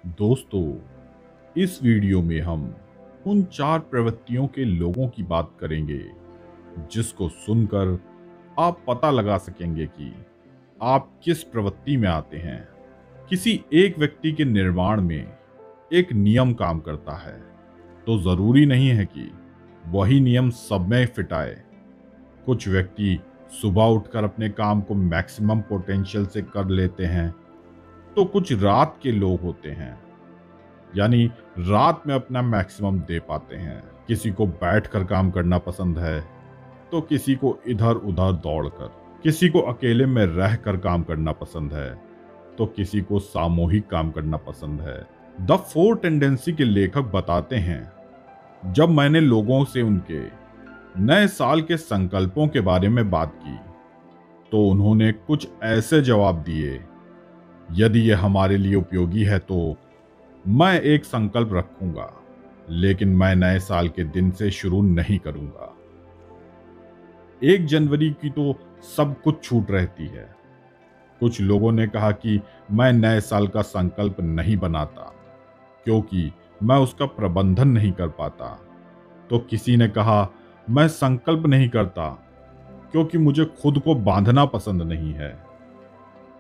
दोस्तों, इस वीडियो में हम उन चार प्रवृत्तियों के लोगों की बात करेंगे जिसको सुनकर आप पता लगा सकेंगे कि आप किस प्रवृत्ति में आते हैं। किसी एक व्यक्ति के निर्माण में एक नियम काम करता है, तो जरूरी नहीं है कि वही नियम सब में फिट आए। कुछ व्यक्ति सुबह उठकर अपने काम को मैक्सिमम पोटेंशियल से कर लेते हैं, तो कुछ रात के लोग होते हैं, यानी रात में अपना मैक्सिमम दे पाते हैं। किसी को बैठकर काम करना पसंद है, तो किसी को इधर उधर दौड़कर, किसी को अकेले में रहकर काम करना पसंद है, तो किसी को सामूहिक काम करना पसंद है। द फोर टेंडेंसी के लेखक बताते हैं, जब मैंने लोगों से उनके नए साल के संकल्पों के बारे में बात की, तो उन्होंने कुछ ऐसे जवाब दिए। यदि यह हमारे लिए उपयोगी है तो मैं एक संकल्प रखूंगा, लेकिन मैं नए साल के दिन से शुरू नहीं करूंगा। 1 जनवरी की तो सब कुछ छूट रहती है। कुछ लोगों ने कहा कि मैं नए साल का संकल्प नहीं बनाता क्योंकि मैं उसका प्रबंधन नहीं कर पाता। तो किसी ने कहा मैं संकल्प नहीं करता क्योंकि मुझे खुद को बांधना पसंद नहीं है।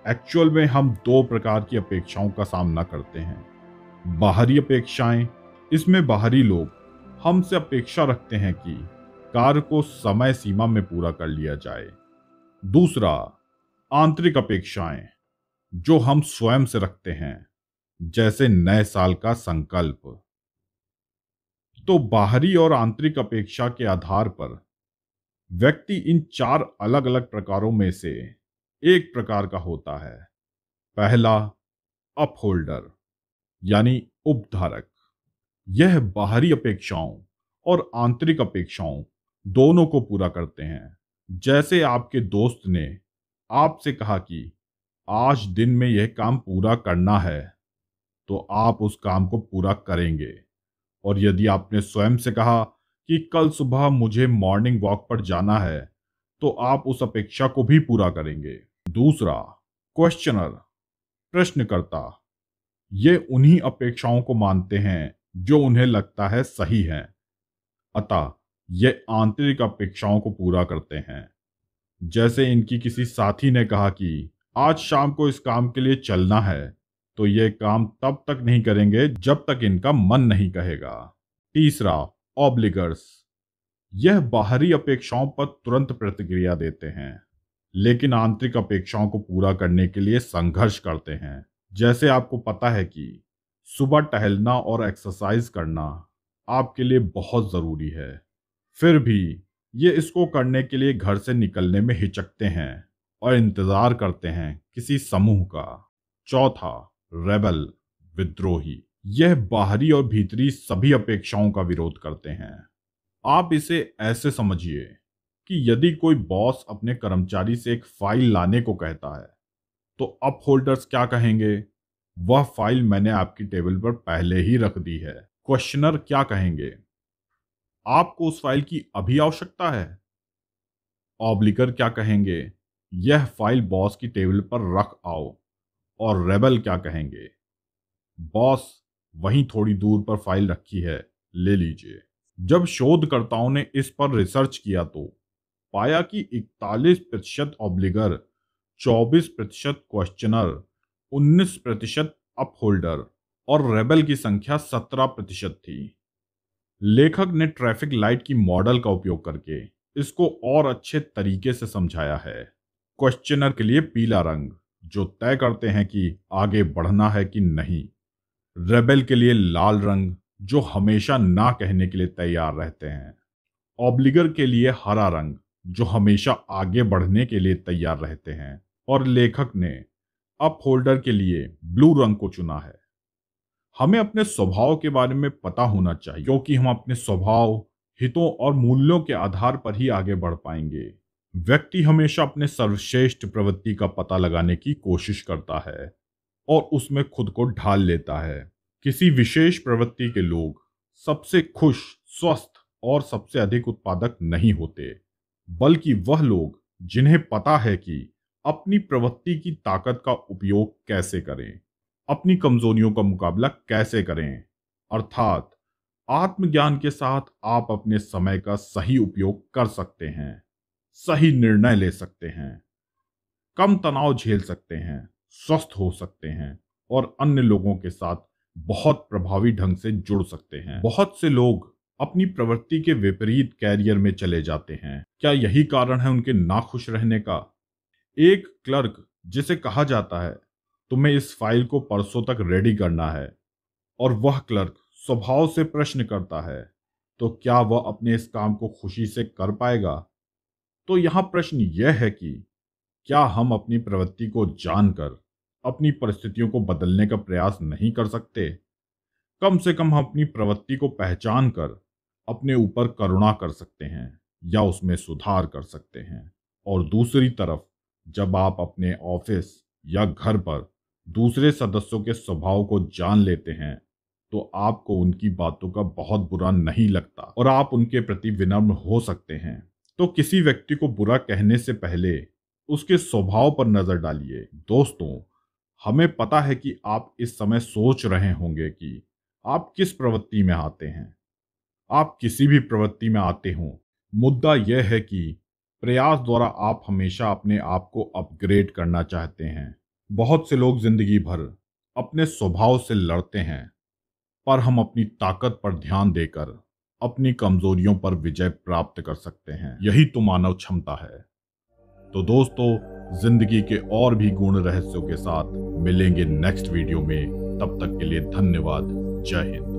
एक्चुअल में हम 2 प्रकार की अपेक्षाओं का सामना करते हैं। बाहरी अपेक्षाएं, इसमें बाहरी लोग हमसे अपेक्षा रखते हैं कि कार्य को समय सीमा में पूरा कर लिया जाए। दूसरा, आंतरिक अपेक्षाएं, जो हम स्वयं से रखते हैं, जैसे नए साल का संकल्प। तो बाहरी और आंतरिक अपेक्षा के आधार पर व्यक्ति इन 4 अलग अलग प्रकारों में से एक प्रकार का होता है। पहला, अपहोल्डर यानी उपधारक। यह बाहरी अपेक्षाओं और आंतरिक अपेक्षाओं दोनों को पूरा करते हैं। जैसे आपके दोस्त ने आपसे कहा कि आज दिन में यह काम पूरा करना है, तो आप उस काम को पूरा करेंगे। और यदि आपने स्वयं से कहा कि कल सुबह मुझे मॉर्निंग वॉक पर जाना है, तो आप उस अपेक्षा को भी पूरा करेंगे। दूसरा, क्वेश्चनर, प्रश्नकर्ता। ये उन्हीं अपेक्षाओं को मानते हैं जो उन्हें लगता है सही है, अतः ये आंतरिक अपेक्षाओं को पूरा करते हैं। जैसे इनकी किसी साथी ने कहा कि आज शाम को इस काम के लिए चलना है, तो ये काम तब तक नहीं करेंगे जब तक इनका मन नहीं कहेगा। तीसरा, ऑब्लिगर्स। यह बाहरी अपेक्षाओं पर तुरंत प्रतिक्रिया देते हैं, लेकिन आंतरिक अपेक्षाओं को पूरा करने के लिए संघर्ष करते हैं। जैसे आपको पता है कि सुबह टहलना और एक्सरसाइज करना आपके लिए बहुत ज़रूरी है, फिर भी ये इसको करने के लिए घर से निकलने में हिचकते हैं और इंतज़ार करते हैं किसी समूह का। चौथा, रेबल, विद्रोही। यह बाहरी और भीतरी सभी अपेक्षाओं का विरोध करते हैं। आप इसे ऐसे समझिए कि यदि कोई बॉस अपने कर्मचारी से एक फाइल लाने को कहता है, तो अप होल्डर्स क्या कहेंगे? वह फाइल मैंने आपकी टेबल पर पहले ही रख दी है। क्वेश्चनर क्या कहेंगे? आपको उस फाइल की अभी आवश्यकता है। ऑब्लिगर क्या कहेंगे? यह फाइल बॉस की टेबल पर रख आओ। और रेबल क्या कहेंगे? बॉस, वहीं थोड़ी दूर पर फाइल रखी है, ले लीजिए। जब शोधकर्ताओं ने इस पर रिसर्च किया तो पाया कि 41% ऑब्लिगर, 24% क्वेश्चनर, 19% अपहोल्डर और रेबल की संख्या 17% थी। लेखक ने ट्रैफिक लाइट की मॉडल का उपयोग करके इसको और अच्छे तरीके से समझाया है। क्वेश्चनर के लिए पीला रंग, जो तय करते हैं कि आगे बढ़ना है कि नहीं। रेबल के लिए लाल रंग, जो हमेशा ना कहने के लिए तैयार रहते हैं। ऑब्लिगर के लिए हरा रंग, जो हमेशा आगे बढ़ने के लिए तैयार रहते हैं। और लेखक ने अप होल्डर के लिए ब्लू रंग को चुना है। हमें अपने स्वभाव के बारे में पता होना चाहिए, क्योंकि हम अपने स्वभाव, हितों और मूल्यों के आधार पर ही आगे बढ़ पाएंगे। व्यक्ति हमेशा अपने सर्वश्रेष्ठ प्रवृत्ति का पता लगाने की कोशिश करता है और उसमें खुद को ढाल लेता है। किसी विशेष प्रवृत्ति के लोग सबसे खुश, स्वस्थ और सबसे अधिक उत्पादक नहीं होते, बल्कि वह लोग जिन्हें पता है कि अपनी प्रवृत्ति की ताकत का उपयोग कैसे करें। अपनी कमजोरियों का मुकाबला कैसे करें, अर्थात आत्मज्ञान के साथ आप अपने समय का सही उपयोग कर सकते हैं, सही निर्णय ले सकते हैं, कम तनाव झेल सकते हैं, स्वस्थ हो सकते हैं और अन्य लोगों के साथ बहुत प्रभावी ढंग से जुड़ सकते हैं। बहुत से लोग अपनी प्रवृत्ति के विपरीत कैरियर में चले जाते हैं। क्या यही कारण है उनके नाखुश रहने का? एक क्लर्क जिसे कहा जाता है तुम्हें इस फाइल को परसों तक रेडी करना है, और वह क्लर्क स्वभाव से प्रश्न करता है, तो क्या वह अपने इस काम को खुशी से कर पाएगा? तो यहां प्रश्न यह है कि क्या हम अपनी प्रवृत्ति को जानकर अपनी परिस्थितियों को बदलने का प्रयास नहीं कर सकते? कम से कम हम अपनी प्रवृत्ति को पहचान कर अपने ऊपर करुणा कर सकते हैं या उसमें सुधार कर सकते हैं। और दूसरी तरफ, जब आप अपने ऑफिस या घर पर दूसरे सदस्यों के स्वभाव को जान लेते हैं तो आपको उनकी बातों का बहुत बुरा नहीं लगता और आप उनके प्रति विनम्र हो सकते हैं। तो किसी व्यक्ति को बुरा कहने से पहले उसके स्वभाव पर नजर डालिए। दोस्तों, हमें पता है कि आप इस समय सोच रहे होंगे कि आप किस प्रवृत्ति में आते हैं। आप किसी भी प्रवृत्ति में आते हों, मुद्दा यह है कि प्रयास द्वारा आप हमेशा अपने आप को अपग्रेड करना चाहते हैं। बहुत से लोग जिंदगी भर अपने स्वभाव से लड़ते हैं, पर हम अपनी ताकत पर ध्यान देकर अपनी कमजोरियों पर विजय प्राप्त कर सकते हैं। यही तो मानव क्षमता है। तो दोस्तों, जिंदगी के और भी गुण रहस्यों के साथ मिलेंगे नेक्स्ट वीडियो में। तब तक के लिए धन्यवाद। जय हिंद।